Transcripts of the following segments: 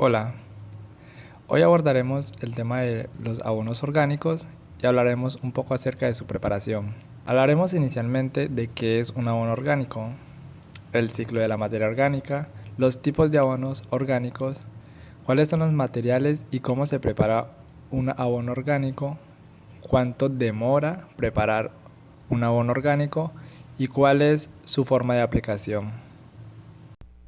Hola, hoy abordaremos el tema de los abonos orgánicos y hablaremos un poco acerca de su preparación. Hablaremos inicialmente de qué es un abono orgánico, el ciclo de la materia orgánica, los tipos de abonos orgánicos, cuáles son los materiales y cómo se prepara un abono orgánico, cuánto demora preparar un abono orgánico y cuál es su forma de aplicación.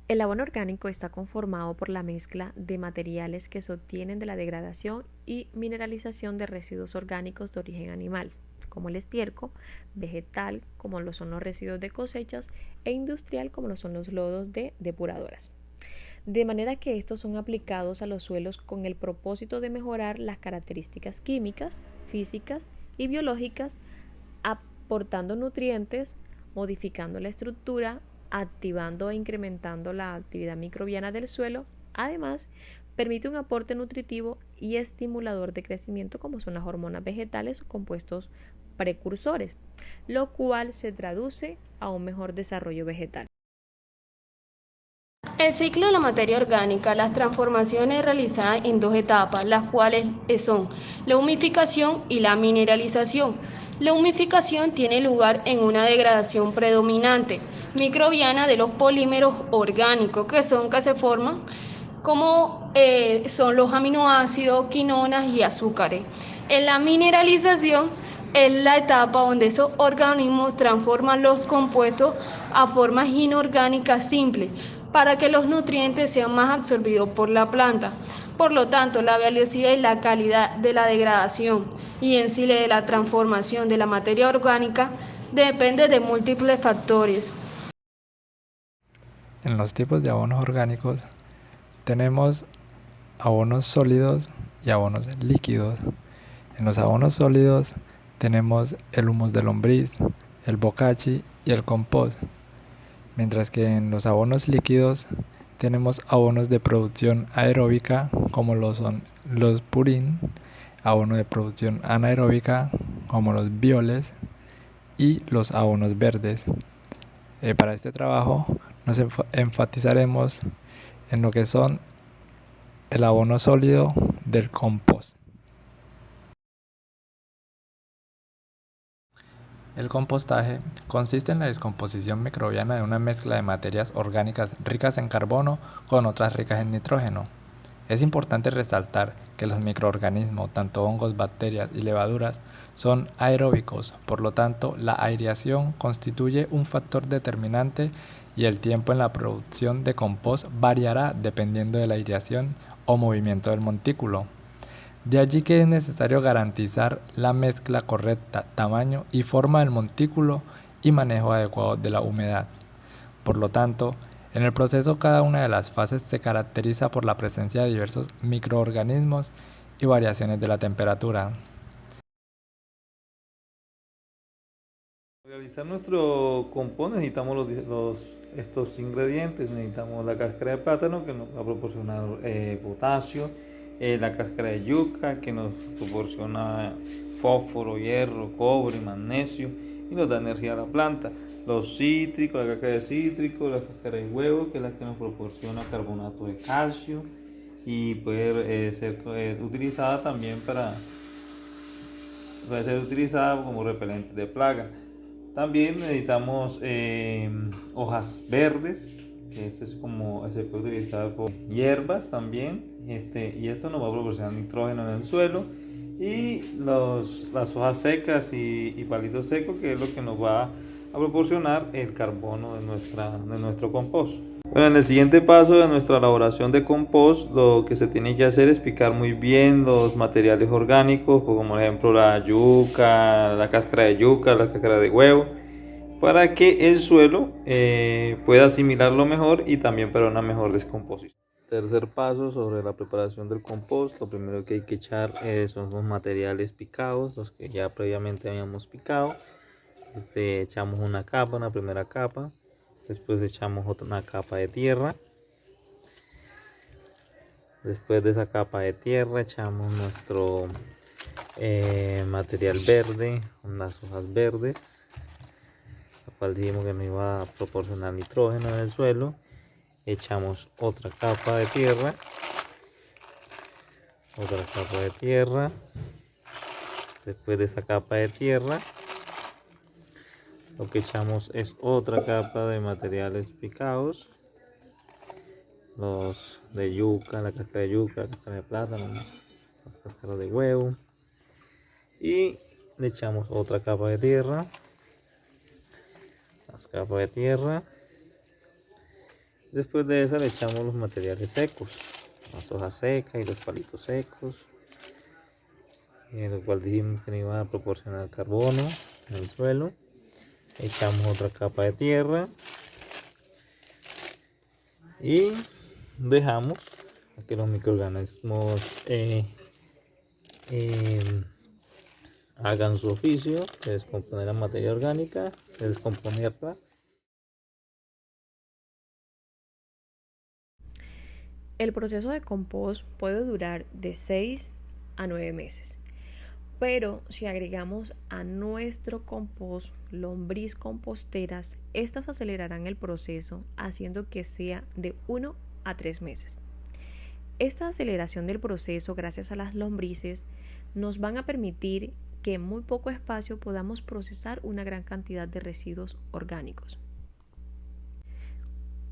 El abono orgánico está conformado por la mezcla de materiales que se obtienen de la degradación y mineralización de residuos orgánicos de origen animal, como el estiércol, vegetal, como lo son los residuos de cosechas, e industrial, como lo son los lodos de depuradoras. De manera que estos son aplicados a los suelos con el propósito de mejorar las características químicas, físicas y biológicas, aportando nutrientes, modificando la estructura, activando e incrementando la actividad microbiana del suelo. Además, permite un aporte nutritivo y estimulador de crecimiento como son las hormonas vegetales o compuestos precursores, lo cual se traduce a un mejor desarrollo vegetal. El ciclo de la materia orgánica, las transformaciones realizadas en dos etapas, las cuales son la humificación y la mineralización. La humificación tiene lugar en una degradación predominante microbiana de los polímeros orgánicos que se forman como son los aminoácidos, quinonas y azúcares. En la mineralización es la etapa donde esos organismos transforman los compuestos a formas inorgánicas simples para que los nutrientes sean más absorbidos por la planta. Por lo tanto, la velocidad y la calidad de la degradación y en sí de la transformación de la materia orgánica depende de múltiples factores. En los tipos de abonos orgánicos tenemos abonos sólidos y abonos líquidos. En los abonos sólidos tenemos el humus de lombriz, el bocachi y el compost, mientras que en los abonos líquidos tenemos abonos de producción aeróbica como lo son los purín, abono de producción anaeróbica como los bioles y los abonos verdes. Para este trabajo nos enfatizaremos en lo que son el abono sólido del compost. El compostaje consiste en la descomposición microbiana de una mezcla de materias orgánicas ricas en carbono con otras ricas en nitrógeno. Es importante resaltar que los microorganismos, tanto hongos, bacterias y levaduras, son aeróbicos, por lo tanto, la aireación constituye un factor determinante y el tiempo en la producción de compost variará dependiendo de la aireación o movimiento del montículo. De allí que es necesario garantizar la mezcla correcta, tamaño y forma del montículo y manejo adecuado de la humedad. Por lo tanto, en el proceso cada una de las fases se caracteriza por la presencia de diversos microorganismos y variaciones de la temperatura. Para realizar nuestro compost necesitamos estos ingredientes. Necesitamos la cáscara de plátano que nos va a proporcionar potasio, la cáscara de yuca que nos proporciona fósforo, hierro, cobre, magnesio y nos da energía a la planta. Los cítricos, la cáscara de cítrico, la cáscara de huevo que es la que nos proporciona carbonato de calcio y puede ser utilizada también puede ser utilizada como repelente de plaga. También necesitamos hojas verdes, que se puede utilizar por hierbas también, y esto nos va a proporcionar nitrógeno en el suelo, y las hojas secas y palitos secos, que es lo que nos va a proporcionar el carbono de nuestro compost. Bueno, en el siguiente paso de nuestra elaboración de compost, lo que se tiene que hacer es picar muy bien los materiales orgánicos, como por ejemplo la yuca, la cáscara de yuca, la cáscara de huevo, para que el suelo pueda asimilarlo mejor y también para una mejor descomposición. Tercer paso sobre la preparación del compost, lo primero que hay que echar son los materiales picados, los que ya previamente habíamos picado. Echamos una primera capa. Después echamos una capa de tierra. Después de esa capa de tierra echamos nuestro material verde, unas hojas verdes, la cual dijimos que nos iba a proporcionar nitrógeno en el suelo. Echamos otra capa de tierra otra capa de tierra. Después de esa capa de tierra, lo que echamos es otra capa de materiales picados, los de yuca, la cáscara de yuca, la cáscara de plátano, las cáscaras de huevo, y le echamos otra capa de tierra, las capas de tierra. Después de esa le echamos los materiales secos, las hojas secas y los palitos secos, en el cual dijimos que iba a proporcionar carbono en el suelo. Echamos otra capa de tierra y dejamos a que los microorganismos hagan su oficio de descomponer la materia orgánica, de descomponerla. El proceso de compost puede durar de 6 a 9 meses. Pero si agregamos a nuestro compost lombriz composteras, estas acelerarán el proceso haciendo que sea de 1 a 3 meses. Esta aceleración del proceso gracias a las lombrices nos van a permitir que en muy poco espacio podamos procesar una gran cantidad de residuos orgánicos.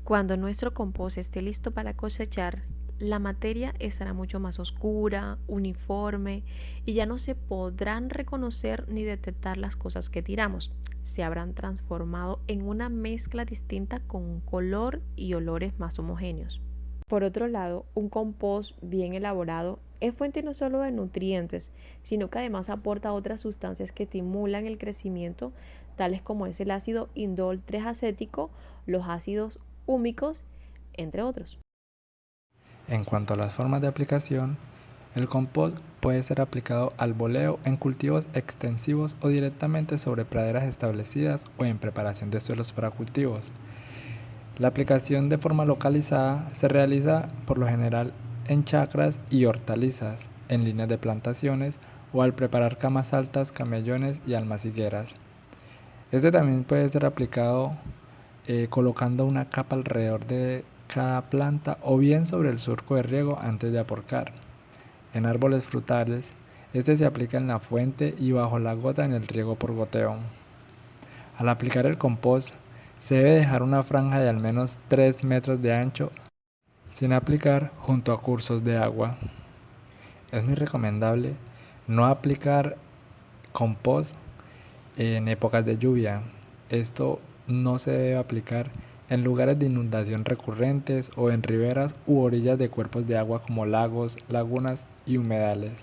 Cuando nuestro compost esté listo para cosechar, la materia estará mucho más oscura, uniforme y ya no se podrán reconocer ni detectar las cosas que tiramos. Se habrán transformado en una mezcla distinta con un color y olores más homogéneos. Por otro lado, un compost bien elaborado es fuente no solo de nutrientes, sino que además aporta otras sustancias que estimulan el crecimiento, tales como es el ácido indol 3-acético, los ácidos húmicos, entre otros. En cuanto a las formas de aplicación, el compost puede ser aplicado al boleo en cultivos extensivos o directamente sobre praderas establecidas o en preparación de suelos para cultivos. La aplicación de forma localizada se realiza por lo general en chacras y hortalizas, en líneas de plantaciones o al preparar camas altas, camellones y almacigueras. Este también puede ser aplicado colocando una capa alrededor de cada planta o bien sobre el surco de riego antes de aporcar. En árboles frutales, este se aplica en la fuente y bajo la gota en el riego por goteo. Al aplicar el compost, se debe dejar una franja de al menos 3 metros de ancho sin aplicar junto a cursos de agua. Es muy recomendable no aplicar compost en épocas de lluvia. Esto no se debe aplicar en lugares de inundación recurrentes o en riberas u orillas de cuerpos de agua como lagos, lagunas y humedales.